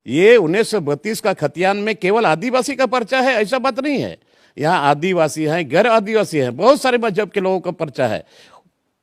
ये 1932 का खतियान में केवल आदिवासी का पर्चा है, ऐसा बात नहीं है। यहाँ आदिवासी हैं, गैर आदिवासी हैं, बहुत सारे मजहब के लोगों का पर्चा है।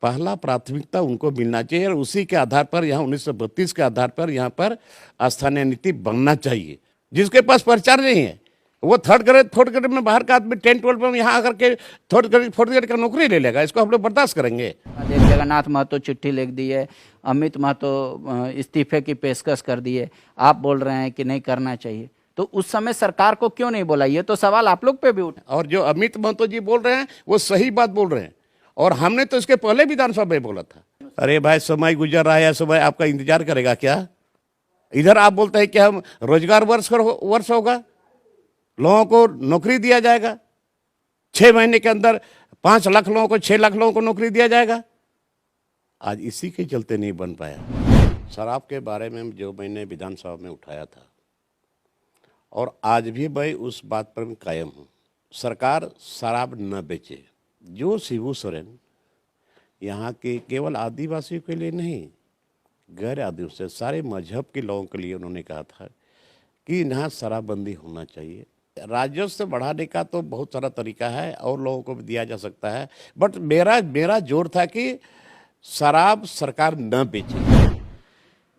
पहला प्राथमिकता उनको मिलना चाहिए और उसी के आधार पर यहाँ 1932 के आधार पर यहाँ पर स्थानीय नीति बनना चाहिए। जिसके पास पर्चा नहीं है वो थर्ड ग्रेड फोर्थ ग्रेड में बाहर का आदमी 10-12 में यहाँ आकर के थर्ड ग्रेड फोर्थ ग्रेड का नौकरी ले लेगा, इसको हम लोग बर्दाश्त करेंगे। जगन्नाथ महतो चिट्ठी लिख दी है, अमित महतो इस्तीफे की पेशकश कर दी है, आप बोल रहे हैं कि नहीं करना चाहिए, तो उस समय सरकार को क्यों नहीं बोला? ये तो सवाल आप लोग पे भी उठा। और जो अमित महतो जी बोल रहे हैं वो सही बात बोल रहे हैं, और हमने तो इसके पहले विधानसभा में बोला था। अरे भाई, समय गुजर रहा है, समय आपका इंतजार करेगा क्या? इधर आप बोलते हैं कि हम रोजगार वर्ष होगा, लोगों को नौकरी दिया जाएगा, 6 महीने के अंदर 5 लाख लोगों को, 6 लाख लोगों को नौकरी दिया जाएगा। आज इसी के चलते नहीं बन पाया। शराब के बारे में जो मैंने विधानसभा में उठाया था और आज भी मैं उस बात पर कायम हूँ, सरकार शराब न बेचे। जो शिबू सोरेन यहाँ के केवल आदिवासियों के लिए नहीं, गैर आदिवासी सारे मजहब के लोगों के लिए उन्होंने कहा था कि यहाँ शराबबंदी होना चाहिए। राजस्व बढ़ाने का तो बहुत सारा तरीका है और लोगों को भी दिया जा सकता है, बट मेरा जोर था कि शराब सरकार न बेचे।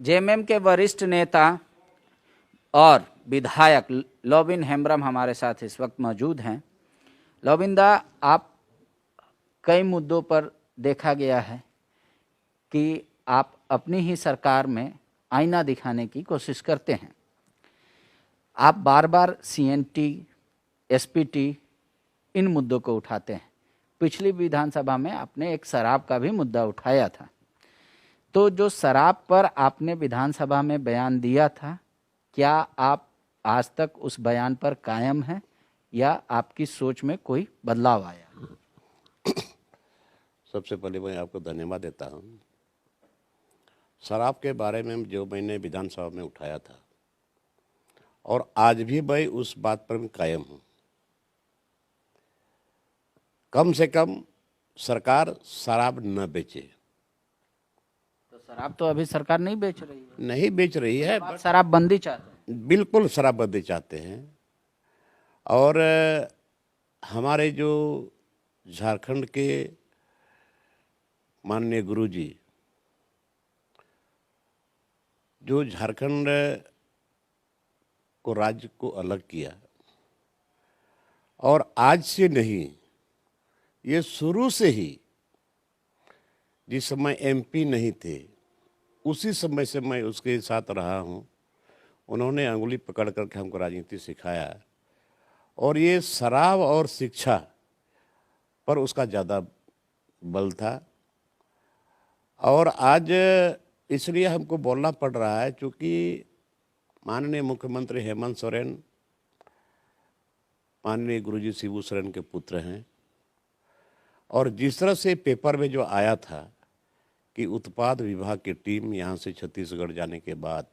जेएमएम के वरिष्ठ नेता और विधायक लोबिन हेम्ब्रम हमारे साथ इस वक्त मौजूद हैं। लोबिन दा, आप कई मुद्दों पर देखा गया है कि आप अपनी ही सरकार में आईना दिखाने की कोशिश करते हैं। आप बार बार सीएनटी, एसपीटी इन मुद्दों को उठाते हैं। पिछली विधानसभा में आपने एक शराब का भी मुद्दा उठाया था। तो जो शराब पर आपने विधानसभा में बयान दिया था, क्या आप आज तक उस बयान पर कायम हैं या आपकी सोच में कोई बदलाव आया? सबसे पहले मैं आपको धन्यवाद देता हूँ। शराब के बारे में जो मैंने विधानसभा में उठाया था और आज भी मैं उस बात पर कायम हूँ। कम से कम सरकार शराब न बेचे। तो शराब तो अभी सरकार नहीं बेच रही है। नहीं बेच रही है, आप शराबबंदी चाहते हैं? बिल्कुल शराबबंदी चाहते हैं। और हमारे जो झारखंड के माननीय गुरुजी, जो झारखंड को राज्य को अलग किया, और आज से नहीं, ये शुरू से ही, जिस समय एमपी नहीं थे उसी समय से मैं उसके साथ रहा हूँ। उन्होंने अंगुली पकड़ करके हमको राजनीति सिखाया और ये शराब और शिक्षा पर उसका ज़्यादा बल था। और आज इसलिए हमको बोलना पड़ रहा है क्योंकि माननीय मुख्यमंत्री हेमंत सोरेन माननीय गुरुजी शिबू सोरेन के पुत्र हैं। और जिस तरह से पेपर में जो आया था कि उत्पाद विभाग की टीम यहाँ से छत्तीसगढ़ जाने के बाद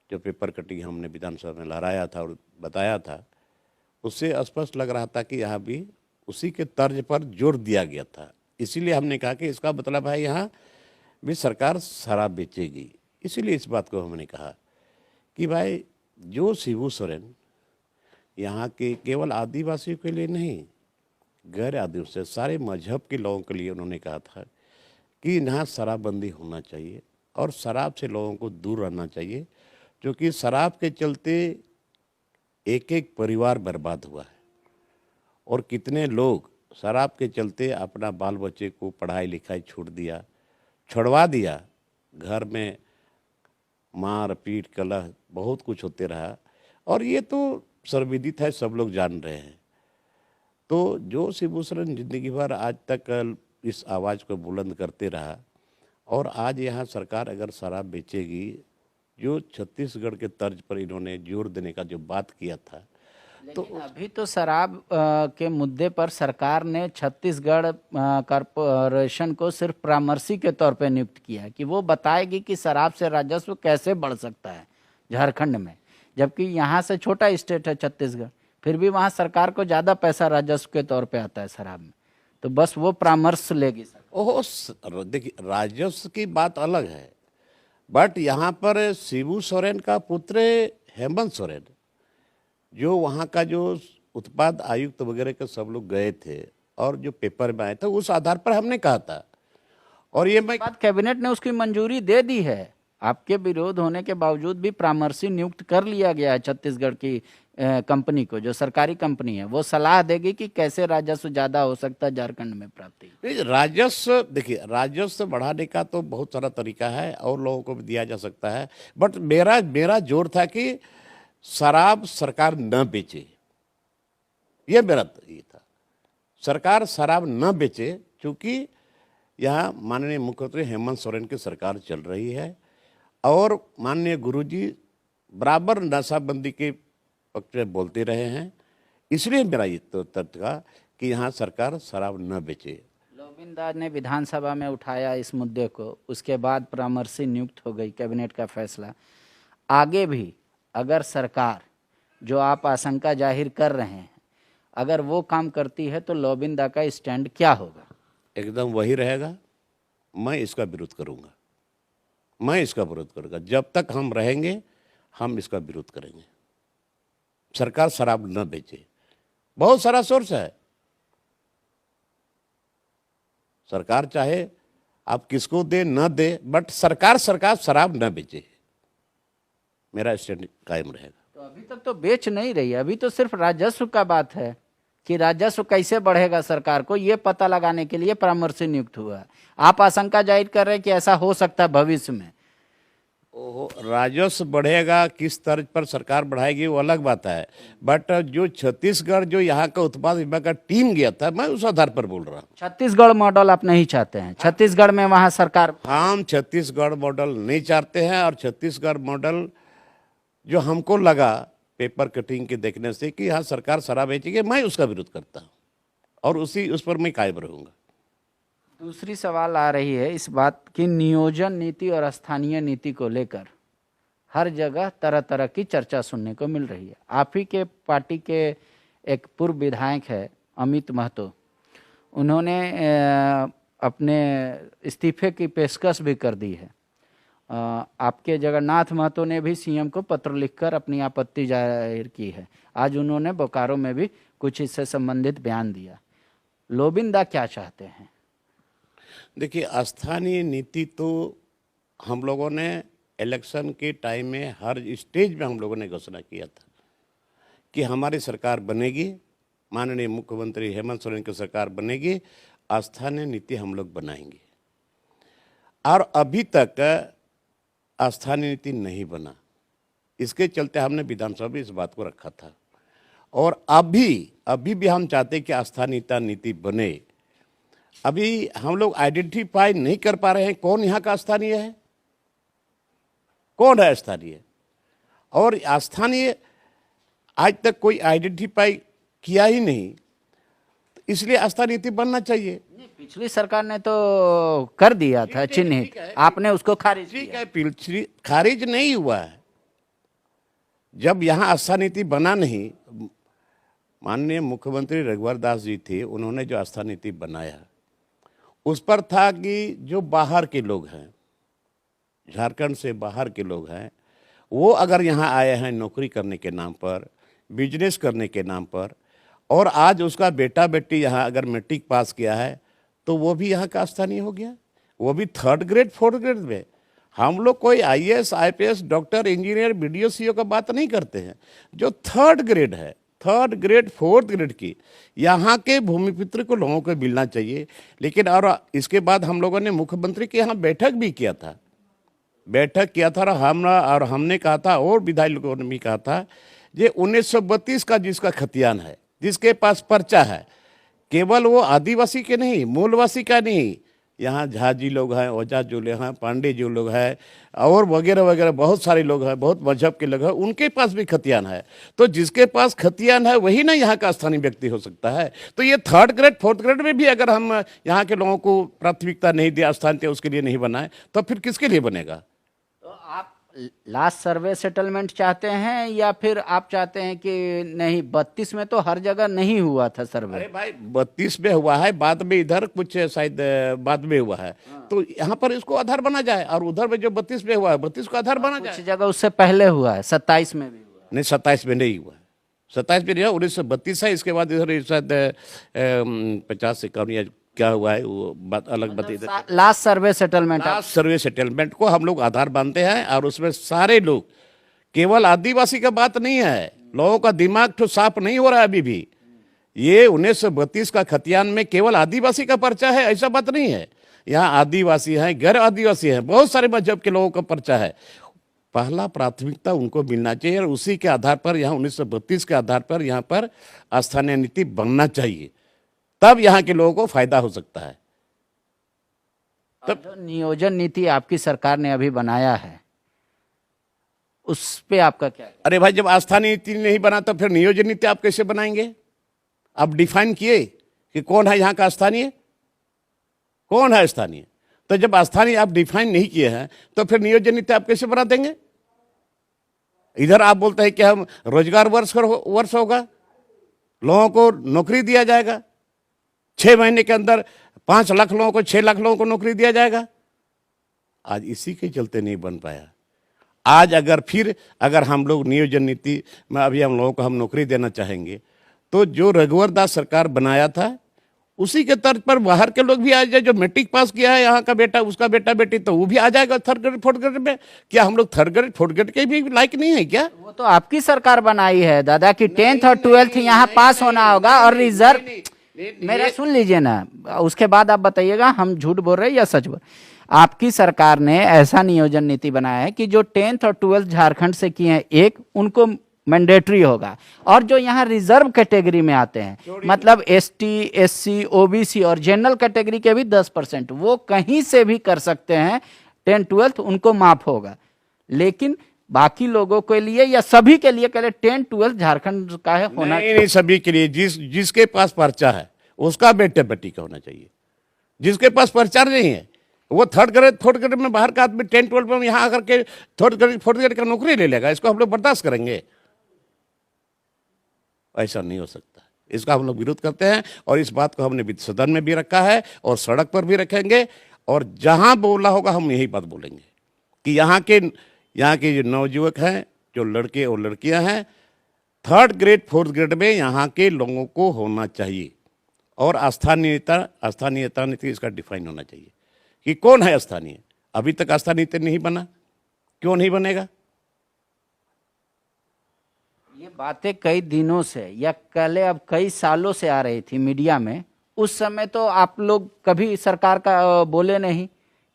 जो पेपर कटिंग हमने विधानसभा में लहराया था और बताया था, उससे स्पष्ट लग रहा था कि यहाँ भी उसी के तर्ज पर जोर दिया गया था। इसीलिए हमने कहा कि इसका मतलब है यहाँ भी सरकार शराब बेचेगी। इसीलिए इस बात को हमने कहा कि भाई, जो शिबू सोरेन यहाँ के केवल आदिवासियों के लिए नहीं, गैर आदिवासी सारे मजहब के लोगों के लिए उन्होंने कहा था कि यहाँ शराबबंदी होना चाहिए और शराब से लोगों को दूर रहना चाहिए, क्योंकि शराब के चलते एक एक परिवार बर्बाद हुआ है और कितने लोग शराब के चलते अपना बाल बच्चे को पढ़ाई लिखाई छुड़वा दिया। घर में मार पीट कलह बहुत कुछ होते रहा और ये तो सर्वविदित है, सब लोग जान रहे हैं। तो जो शिबू सोरेन जिंदगी भर आज तक इस आवाज़ को बुलंद करते रहा और आज यहाँ सरकार अगर शराब बेचेगी, जो छत्तीसगढ़ के तर्ज पर इन्होंने जोर देने का जो बात किया था, तो अभी तो शराब के मुद्दे पर सरकार ने छत्तीसगढ़ कॉरपोरेशन को सिर्फ परामर्शी के तौर पे नियुक्त किया है कि वो बताएगी कि शराब से राजस्व कैसे बढ़ सकता है झारखंड में, जबकि यहाँ से छोटा स्टेट है छत्तीसगढ़, फिर भी वहाँ सरकार को ज़्यादा पैसा राजस्व के तौर पे आता है शराब में, तो बस वो परामर्श लेगी। ओह, देखिए, राजस्व की बात अलग है, बट यहाँ पर शिबू सोरेन का पुत्र हेमंत सोरेन, जो वहाँ का जो उत्पाद आयुक्त वगैरह के सब लोग गए थे और जो पेपर में आए थे उस आधार पर हमने कहा था। और ये मैं बाद कैबिनेट ने उसकी मंजूरी दे दी है। आपके विरोध होने के बावजूद भी परामर्शी नियुक्त कर लिया गया है छत्तीसगढ़ की कंपनी को, जो सरकारी कंपनी है। वो सलाह देगी कि कैसे राजस्व ज्यादा हो सकता है झारखंड में प्राप्ति। नहीं, राजस्व देखिए, राजस्व बढ़ाने का तो बहुत सारा तरीका है और लोगों को भी दिया जा सकता है, बट मेरा जोर था कि शराब सरकार न बेचे। ये मेरा ये था, सरकार शराब न बेचे, क्योंकि यहाँ माननीय मुख्यमंत्री हेमंत सोरेन की सरकार चल रही है और माननीय गुरुजी बराबर नशाबंदी के पक्ष में बोलते रहे हैं। इसलिए मेरा ये तो तथ्य था कि यहाँ सरकार शराब न बेचे। लोबिन दास ने विधानसभा में उठाया इस मुद्दे को, उसके बाद परामर्शी नियुक्त हो गई, कैबिनेट का फैसला। आगे भी अगर सरकार जो आप आशंका जाहिर कर रहे हैं अगर वो काम करती है तो लोबिन दा का स्टैंड क्या होगा? एकदम वही रहेगा। मैं इसका विरोध करूंगा, मैं इसका विरोध करूंगा। जब तक हम रहेंगे हम इसका विरोध करेंगे। सरकार शराब न बेचे, बहुत सारा सोर्स है। सरकार चाहे आप किसको दे न दे, बट सरकार शराब न बेचे। मेरा स्टैंड कायम रहेगा। तो अभी तक तो बेच नहीं रही है, अभी तो सिर्फ राजस्व का बात है कि राजस्व कैसे बढ़ेगा सरकार को, ये पता लगाने के लिए परामर्शी नियुक्त हुआ है। आप आशंका जाहिर कर रहे हैं कि ऐसा हो सकता है भविष्य में। ओहो, राजस्व बढ़ेगा, किस तर्ज पर सरकार बढ़ाएगी वो अलग बात है, बट जो छत्तीसगढ़ जो यहाँ का उत्पाद विभाग का टीम गया था, मैं उस आधार पर बोल रहा हूँ। छत्तीसगढ़ मॉडल आप नहीं चाहते हैं? छत्तीसगढ़ में वहाँ सरकार, हम छत्तीसगढ़ मॉडल नहीं चाहते हैं। और छत्तीसगढ़ मॉडल जो हमको लगा पेपर कटिंग के देखने से कि यहाँ सरकार शराब बेचेगी, मैं उसका विरोध करता हूँ और उस पर मैं कायम रहूँगा। दूसरी सवाल आ रही है इस बात की, नियोजन नीति और स्थानीय नीति को लेकर हर जगह तरह तरह की चर्चा सुनने को मिल रही है। आप ही के पार्टी के एक पूर्व विधायक है अमित महतो, उन्होंने अपने इस्तीफे की पेशकश भी कर दी है। आपके जगन्नाथ महतो ने भी सीएम को पत्र लिखकर अपनी आपत्ति जाहिर की है। आज उन्होंने बोकारो में भी कुछ इससे संबंधित बयान दिया। लोबिन दा क्या चाहते हैं? देखिए, स्थानीय नीति तो हम लोगों ने इलेक्शन के टाइम में हर स्टेज में हम लोगों ने घोषणा किया था कि हमारी सरकार बनेगी, माननीय मुख्यमंत्री हेमंत सोरेन की सरकार बनेगी, स्थानीय नीति हम लोग बनाएंगे। और अभी तक स्थानीय नीति नहीं बना, इसके चलते हमने विधानसभा में इस बात को रखा था। और अभी भी हम चाहते हैं कि स्थानीय नीति बने। अभी हम लोग आइडेंटिफाई नहीं कर पा रहे हैं कौन यहाँ का स्थानीय है, कौन है स्थानीय। और स्थानीय आज तक कोई आइडेंटिफाई किया ही नहीं, इसलिए स्थानीय नीति बनना चाहिए। पिछली सरकार ने तो कर दिया था चिन्हित, आपने उसको खारिज ठीक किया। है, पिछली खारिज नहीं हुआ है। जब यहाँ स्थानीय नीति बना नहीं, माननीय मुख्यमंत्री रघुवर दास जी थे, उन्होंने जो स्थानीय नीति बनाया उस पर था कि जो बाहर के लोग हैं, झारखंड से बाहर के लोग हैं, वो अगर यहाँ आए हैं नौकरी करने के नाम पर, बिजनेस करने के नाम पर, और आज उसका बेटा बेटी यहाँ अगर मैट्रिक पास किया है तो वो भी यहाँ का स्थानीय हो गया, वो भी 3rd ग्रेड 4th ग्रेड में। हम लोग कोई IAS IPS doctor engineer BDO CO का बात नहीं करते हैं। जो 3rd ग्रेड है, 3rd ग्रेड 4th ग्रेड की यहाँ के भूमिपुत्र को लोगों को मिलना चाहिए। लेकिन और इसके बाद हम लोगों ने मुख्यमंत्री के यहाँ बैठक किया था और हमने कहा था और विधायक लोगों ने भी कहा था, ये 1932 का जिसका खतियान है, जिसके पास पर्चा है, केवल वो आदिवासी के नहीं, मूलवासी का नहीं, यहाँ झा जी लोग हैं, ओझा जो लोग हैं, पांडे जो लोग हैं और वगैरह वगैरह बहुत सारे लोग हैं, बहुत मजहब के लोग हैं, उनके पास भी खतियान है। तो जिसके पास खतियान है वही ना यहाँ का स्थानीय व्यक्ति हो सकता है। तो ये 3rd ग्रेड 4th ग्रेड में भी अगर हम यहाँ के लोगों को प्राथमिकता नहीं दिया, स्थानीय उसके लिए नहीं बनाए, तो फिर किसके लिए बनेगा? तो आप लास्ट सर्वे सेटलमेंट चाहते हैं या फिर आप चाहते हैं कि नहीं 32 में तो हर जगह नहीं हुआ था सर्वे? अरे भाई 32 में हुआ है, बाद में इधर कुछ शायद बाद में हुआ है, तो यहाँ पर इसको आधार बना जाए, और उधर में जो 32 में हुआ है 32 को आधार बना जाए। कुछ जगह उससे पहले हुआ है, 27 में भी हुआ नहीं 27 में नहीं हुआ, 27 में नहीं हुआ, 1932 है। इसके बाद इधर शायद 50 से कम या क्या हुआ है वो बात अलग बात। इधर लास्ट सर्वे सेटलमेंट लास्ट सर्वे सेटलमेंट को हम लोग आधार मानते हैं, और उसमें सारे लोग, केवल आदिवासी का बात नहीं है, लोगों का दिमाग तो साफ नहीं हो रहा है अभी भी। ये 1932 का खतियान में केवल आदिवासी का पर्चा है ऐसा बात नहीं है, यहाँ आदिवासी हैं, गैर आदिवासी हैं, बहुत सारे मजहब के लोगों का पर्चा है। पहला प्राथमिकता उनको मिलना चाहिए, और उसी के आधार पर यहाँ 1932 के आधार पर यहाँ पर स्थानीय नीति बनना चाहिए, तब यहाँ के लोगों को फायदा हो सकता है। तब जो नियोजन नीति आपकी सरकार ने अभी बनाया है उस पे आपका क्या? अरे भाई, जब स्थानीय नीति नहीं बना तो फिर नियोजन नीति आप कैसे बनाएंगे? आप डिफाइन किए कि कौन है यहाँ का स्थानीय, कौन है स्थानीय? तो जब स्थानीय आप डिफाइन नहीं किए हैं तो फिर नियोजन नीति आप कैसे बना देंगे? इधर आप बोलते हैं कि हम रोजगार वर्ष होगा, लोगों को नौकरी दिया जाएगा, 6 महीने के अंदर 5 लाख लोगों को, 6 लाख लोगों को नौकरी दिया जाएगा। आज इसी के चलते नहीं बन पाया। आज अगर हम लोग नियोजन नीति में अभी हम लोगों को हम नौकरी देना चाहेंगे, तो जो रघुवर दास सरकार बनाया था उसी के तर्ज पर बाहर के लोग भी आ जाए, जो मैट्रिक पास किया है यहाँ का बेटा, उसका बेटा बेटी, तो वो भी आ जाएगा थर्ड ग्रेड फोर्थ ग्रेड में। क्या हम लोग थर्ड ग्रेड फोर्थ ग्रेड के भी लायक नहीं है क्या? वो तो आपकी सरकार बनाई है दादा की 10th और 12th यहाँ पास होना होगा, और रिजर्व। मेरा सुन लीजिए ना, उसके बाद आप बताइएगा हम झूठ बोल रहे हैं या सच बोल। आपकी सरकार ने ऐसा नियोजन नीति बनाया है कि जो 10th और 12th झारखंड से किए हैं एक, उनको मैंडेटरी होगा, और जो यहाँ रिजर्व कैटेगरी में आते हैं, मतलब एसटी, एससी, ओबीसी और जनरल कैटेगरी के भी 10%, वो कहीं से भी कर सकते हैं, 10th 12th उनको माफ होगा। लेकिन बाकी लोगों के लिए या सभी के लिए पहले 10th 12th झारखंड का है होना? नहीं, सभी के लिए। जिसके पास पर्चा है उसका बेटे बेटी का होना चाहिए। जिसके पास पर्चा नहीं है वो थर्ड ग्रेड फोर्थ ग्रेड में बाहर का आदमी 10th 12th में यहाँ आकर के थर्ड ग्रेड फोर्थ ग्रेड का नौकरी ले लेगा, इसको हम लोग बर्दाश्त करेंगे? ऐसा नहीं हो सकता। इसका हम लोग विरोध करते हैं, और इस बात को हमने सदन में भी रखा है और सड़क पर भी रखेंगे, और जहां बोला होगा हम यही बात बोलेंगे कि यहाँ के जो नवयुवक हैं, जो लड़के और लड़कियां हैं, थर्ड ग्रेड फोर्थ ग्रेड में यहाँ के लोगों को होना चाहिए, और स्थानीयता नीति इसका डिफाइन होना चाहिए कि कौन है स्थानीय। अभी तक स्थानीय नीति नहीं बना, क्यों नहीं बनेगा? ये बातें कई दिनों से या पहले अब कई सालों से आ रही थी मीडिया में। उस समय तो आप लोग कभी सरकार का बोले नहीं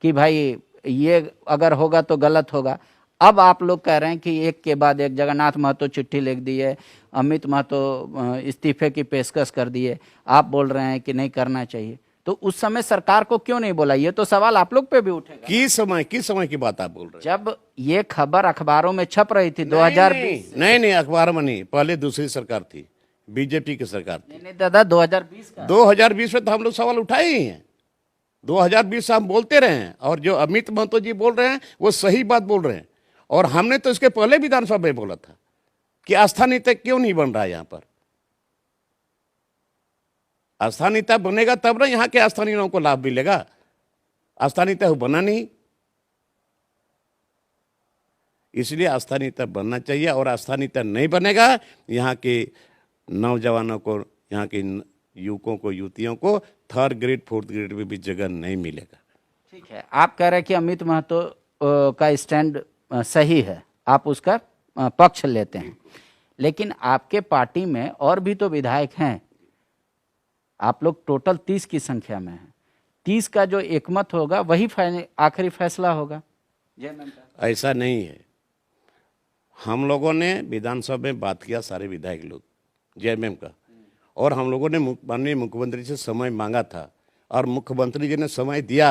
कि भाई ये अगर होगा तो गलत होगा। अब आप लोग कह रहे हैं कि एक के बाद एक, जगन्नाथ महतो चिट्ठी लिख दिए, अमित महतो इस्तीफे की पेशकश कर दिए, आप बोल रहे हैं कि नहीं करना चाहिए। तो उस समय सरकार को क्यों नहीं बोला? ये तो सवाल आप लोग पे भी उठेगा। किस समय की बात आप बोल रहे हैं? जब ये खबर अखबारों में छप रही थी 2020। नहीं, अखबार में नहीं, पहले दूसरी सरकार थी, बीजेपी की सरकार थी। नहीं दादा, 2020 का। 2020 में तो हम लोग सवाल उठाए ही हैं, 2020 से हम बोलते रहे हैं, और जो अमित महतो जी बोल रहे हैं वो सही बात बोल रहे हैं। और हमने तो इसके पहले विधानसभा में बोला था कि स्थानीय नीति क्यों नहीं बन रहा है यहाँ पर। स्थानीय नीति बनेगा तब ना यहाँ के स्थानीय लोगों को लाभ मिलेगा। स्थानीय नीति बना नहीं, इसलिए स्थानीय नीति बनना चाहिए, और स्थानीय नीति नहीं बनेगा यहाँ के नौजवानों को, यहाँ के युवकों को, युवतियों को थर्ड ग्रेड फोर्थ ग्रेड में भी जगह नहीं मिलेगा। ठीक है, आप कह रहे हैं कि अमित महतो का स्टैंड सही है, आप उसका पक्ष लेते हैं, लेकिन आपके पार्टी में और भी तो विधायक हैं। आप लोग टोटल 30 की संख्या में हैं। 30 का जो एकमत होगा वही आखिरी फैसला होगा। ऐसा नहीं है। हम लोगों ने विधानसभा में बात किया, सारे विधायक लोग, जेएमएम का, और हम लोगों ने माननीय मुख्यमंत्री से समय मांगा था, और मुख्यमंत्री जी ने समय दिया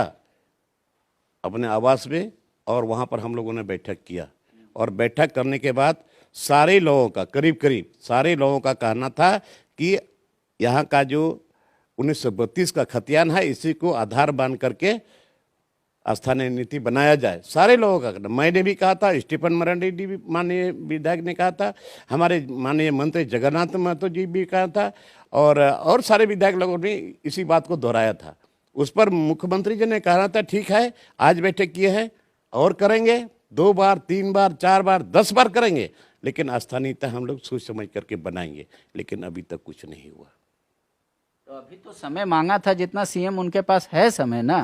अपने आवास में, और वहाँ पर हम लोगों ने बैठक किया, और बैठक करने के बाद सारे लोगों का, करीब सारे लोगों का कहना था कि यहाँ का जो 1932 का खतियान है, इसी को आधार मान करके स्थानीय नीति बनाया जाए। सारे लोगों का कहना, मैंने भी कहा था, स्टीफन मरांडी जी भी माननीय विधायक ने कहा था, हमारे माननीय मंत्री जगन्नाथ महतो जी भी कहा था, और सारे विधायक लोगों ने इसी बात को दोहराया था। उस पर मुख्यमंत्री जी ने कहा था ठीक है, आज बैठक किए हैं और करेंगे, 2 बार 3 बार 4 बार 10 बार करेंगे, लेकिन स्थानीयता हम लोग सोच समझ करके बनाएंगे। लेकिन अभी तक कुछ नहीं हुआ। तो अभी तो समय मांगा था, जितना सीएम उनके पास है समय ना,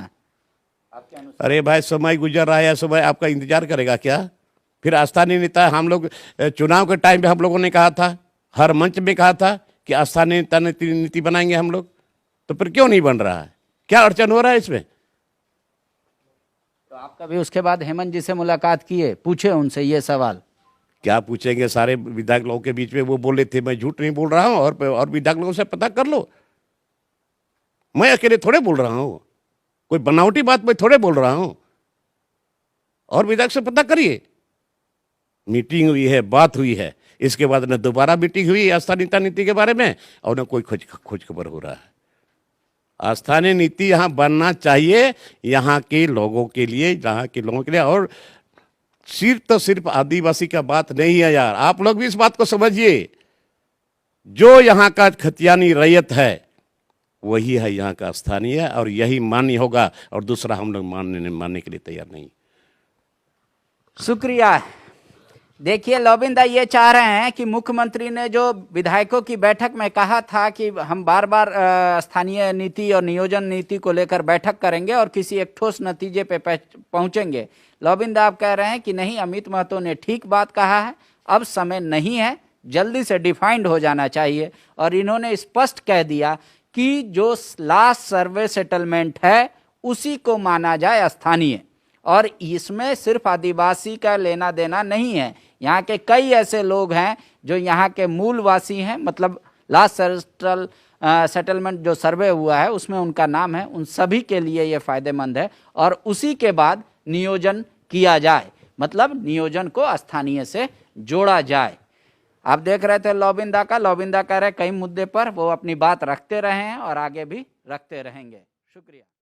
आपके अनुसार? अरे भाई, समय गुजर रहा है, समय आपका इंतजार करेगा क्या? फिर स्थानीय नेता, हम लोग चुनाव के टाइम पे हम लोगों ने कहा था, हर मंच में कहा था कि स्थानीय नेता नीति बनाएंगे हम लोग, तो फिर क्यों नहीं बन रहा है? क्या अड़चन हो रहा है इसमें? तो आप कभी उसके बाद हेमंत जी से मुलाकात किए, पूछे उनसे ये सवाल? क्या पूछेंगे, सारे विधायक लोगों के बीच में वो बोले थे, मैं झूठ नहीं बोल रहा हूँ, और विधायक लोगों से पता कर लो, मैं अकेले थोड़े बोल रहा हूँ, कोई बनावटी बात मैं थोड़े बोल रहा हूँ, और विधायक से पता करिए। मीटिंग हुई है, बात हुई है, इसके बाद न दोबारा मीटिंग हुई स्थानीयता नीति के बारे में, और न कोई खोज खबर हो रहा है। स्थानीय नीति यहाँ बनना चाहिए, यहाँ के लोगों के लिए, यहाँ के लोगों के लिए, और सिर्फ आदिवासी का बात नहीं है यार, आप लोग भी इस बात को समझिए। जो यहाँ का खतियानी रैयत है वही है यहाँ का स्थानीय, और यही मान्य होगा, और दूसरा हम लोग मानने के लिए तैयार नहीं। शुक्रिया। देखिए, लोबिंदा ये चाह रहे हैं कि मुख्यमंत्री ने जो विधायकों की बैठक में कहा था कि हम बार बार स्थानीय नीति और नियोजन नीति को लेकर बैठक करेंगे और किसी एक ठोस नतीजे पे पहुंचेंगे। लोबिंदा आप कह रहे हैं कि नहीं, अमित महतो ने ठीक बात कहा है, अब समय नहीं है, जल्दी से डिफाइंड हो जाना चाहिए। और इन्होंने स्पष्ट कह दिया कि जो लास्ट सर्वे सेटलमेंट है उसी को माना जाए स्थानीय, और इसमें सिर्फ आदिवासी का लेना देना नहीं है। यहाँ के कई ऐसे लोग हैं जो यहाँ के मूलवासी हैं, मतलब लास्ट सेटलमेंट जो सर्वे हुआ है उसमें उनका नाम है, उन सभी के लिए ये फायदेमंद है। और उसी के बाद नियोजन किया जाए, मतलब नियोजन को स्थानीय से जोड़ा जाए। आप देख रहे थे लोबिंदा कह रहे कई मुद्दे पर वो अपनी बात रखते रहे हैं और आगे भी रखते रहेंगे। शुक्रिया।